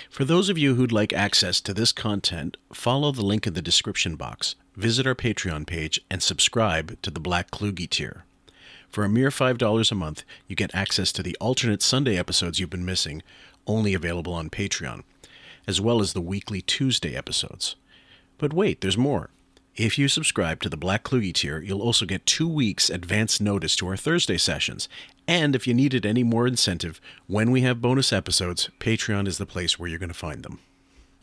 For those of you who'd like access to this content, follow the link in the description box, visit our Patreon page, and subscribe to the Black Kluge tier. For a mere $5 a month, you get access to the alternate Sunday episodes you've been missing, only available on Patreon, as well as the weekly Tuesday episodes. But wait, there's more. If you subscribe to the Black Kluge tier, you'll also get 2 weeks advance notice to our Thursday sessions. And if you needed any more incentive, when we have bonus episodes, Patreon is the place where you're going to find them.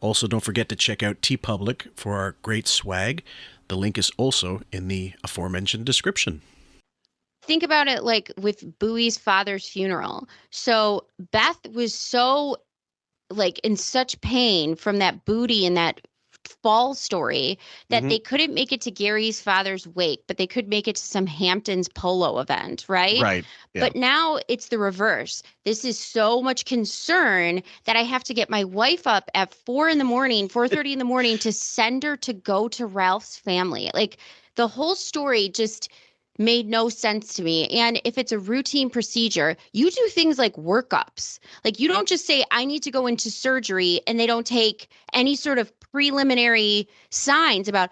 Also, don't forget to check out Teepublic for our great swag. The link is also in the aforementioned description. Think about it like with Bowie's father's funeral. So Beth was so like in such pain from that booty and that fall story that they couldn't make it to Gary's father's wake, but they could make it to some Hamptons polo event, right? Right. Yeah. But now it's the reverse. This is so much concern that I have to get my wife up at 4:30 in the morning to send her to go to Ralph's family. Like the whole story just made no sense to me. And if it's a routine procedure, you do things like workups. Like you don't just say, I need to go into surgery, and they don't take any sort of preliminary signs about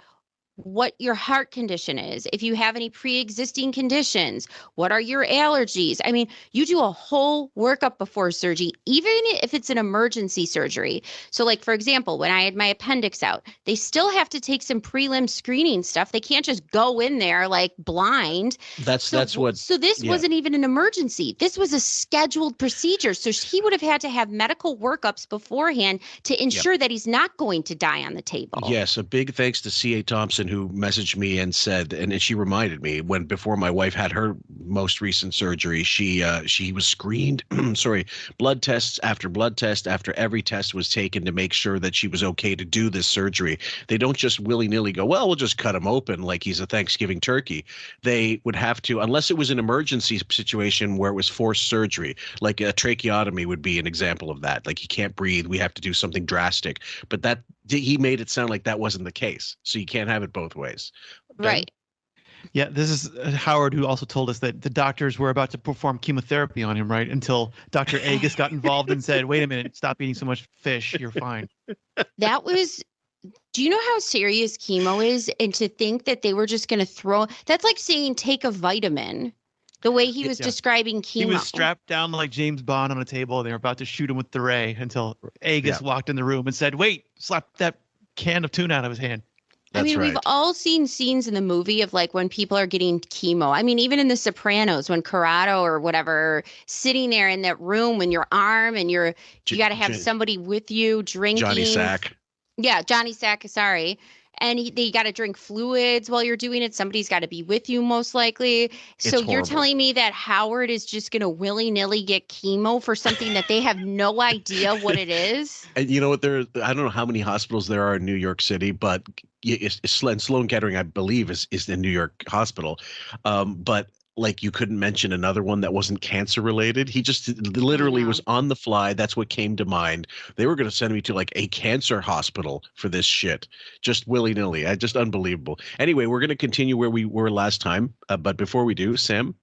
what your heart condition is, if you have any pre-existing conditions, what are your allergies. I mean, you do a whole workup before surgery, even if it's an emergency surgery. So like, for example, when I had my appendix out, they still have to take some prelim screening stuff. They can't just go in there like blind. So this wasn't even an emergency. This was a scheduled procedure. So he would have had to have medical workups beforehand to ensure that he's not going to die on the table. Yes, a big thanks to C.A. Thompson, who messaged me and said, and she reminded me, when before my wife had her most recent surgery, she was screened, blood tests after blood test after every test was taken to make sure that she was okay to do this surgery. They don't just willy-nilly go, well, we'll just cut him open like he's a Thanksgiving turkey. They would have to, unless it was an emergency situation where it was forced surgery, like a tracheotomy would be an example of that. Like he can't breathe, we have to do something drastic. But that he made it sound like that wasn't the case. So you can't have it both ways. Ben? Right. Yeah, this is Howard, who also told us that the doctors were about to perform chemotherapy on him, right? Until Dr. Agus got involved and said, wait a minute, stop eating so much fish. You're fine. Do you know how serious chemo is? And to think that they were just going to that's like saying take a vitamin. The way he was describing chemo. He was strapped down like James Bond on a table, and they were about to shoot him with the ray until Agus walked in the room and said, wait, slap that can of tuna out of his hand. We've all seen scenes in the movie of like when people are getting chemo. I mean, even in The Sopranos, when Corrado or whatever sitting there in that room when your arm and you got to have somebody with you drinking. Johnny Sack. Yeah, Johnny Sack, sorry. And they got to drink fluids while you're doing it. Somebody's got to be with you, most likely. So you're telling me that Howard is just going to willy-nilly get chemo for something that they have no idea what it is? And you know what? I don't know how many hospitals there are in New York City, but Sloan Kettering, I believe, is the New York hospital. But like you couldn't mention another one that wasn't cancer related. He just literally was on the fly. That's what came to mind. They were going to send me to like a cancer hospital for this shit, just willy nilly. Just unbelievable. Anyway, we're going to continue where we were last time. But before we do, Sam.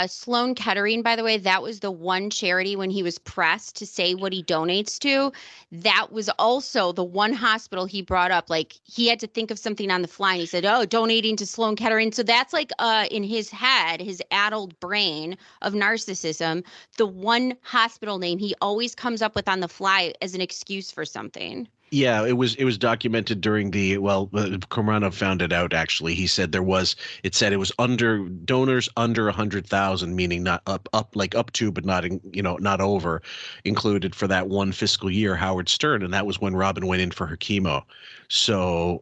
Sloan Kettering, by the way, that was the one charity when he was pressed to say what he donates to. That was also the one hospital he brought up. Like he had to think of something on the fly, and he said, "Oh, donating to Sloan Kettering." So that's like in his head, his addled brain of narcissism, the one hospital name he always comes up with on the fly as an excuse for something. Yeah, it was documented during Kompromat found it out, actually. He said it said it was under donors under 100,000, meaning not up to, but not, not over, included for that one fiscal year, Howard Stern. And that was when Robin went in for her chemo. So,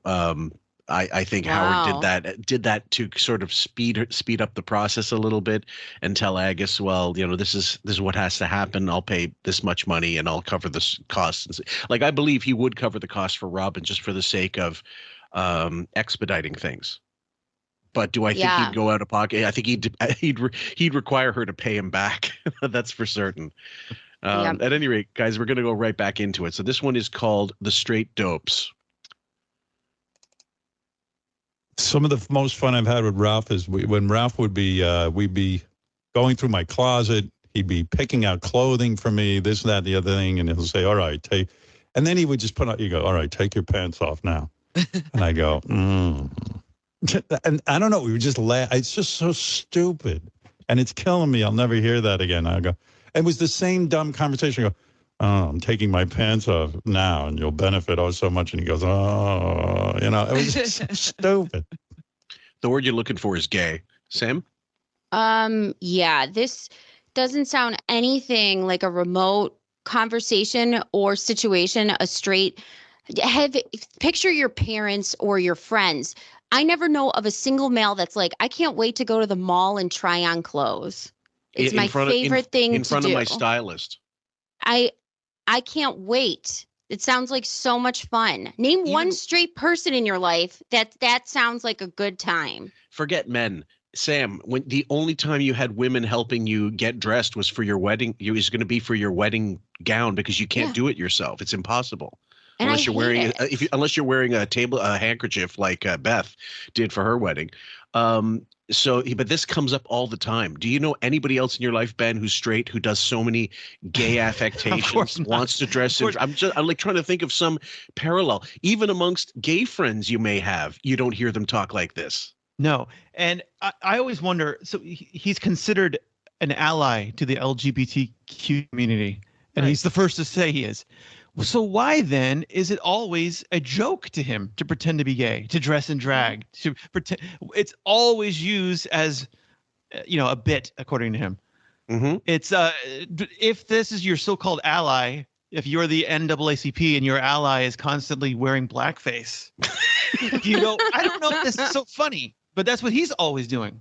I think Howard did that to sort of speed up the process a little bit and tell Agus, well, this is what has to happen. I'll pay this much money and I'll cover the costs. Like I believe he would cover the cost for Robin just for the sake of expediting things. But do I think he'd go out of pocket? I think he'd require her to pay him back. That's for certain. At any rate, guys, we're going to go right back into it. So this one is called The Straight Dopes. Some of the most fun I've had with Ralph is when Ralph would be, we'd be going through my closet. He'd be picking out clothing for me, this, that, the other thing. And he'll say, all right, And then he would just put on, you go, all right, take your pants off now. And I go, And I don't know, we would just laugh. It's just so stupid. And it's killing me. I'll never hear that again. I go, it was the same dumb conversation. I go, oh, I'm taking my pants off now and you'll benefit so much. And he goes, oh, it was just so stupid. The word you're looking for is gay. Sam? Yeah, this doesn't sound anything like a remote conversation or situation, picture your parents or your friends. I never know of a single male that's like, I can't wait to go to the mall and try on clothes. It's my favorite thing to do. In front of my stylist. I can't wait. It sounds like so much fun. Name one straight person in your life that sounds like a good time. Forget men. Sam, when the only time you had women helping you get dressed was for your wedding, it was going to be for your wedding gown because you can't do it yourself. It's impossible. And unless you're wearing unless you're wearing a handkerchief like Beth did for her wedding. But this comes up all the time. Do you know anybody else in your life, Ben, who's straight, who does so many gay affectations, wants to dress in? I'm like trying to think of some parallel. Even amongst gay friends you may have, you don't hear them talk like this. No. And I always wonder, so he's considered an ally to the LGBTQ community, and he's the first to say he is. So why then is it always a joke to him to pretend to be gay, to dress in drag, to pretend? It's always used as, a bit, according to him. Mm-hmm. It's if this is your so-called ally, if you're the NAACP and your ally is constantly wearing blackface, you go, I don't know if this is so funny, but that's what he's always doing.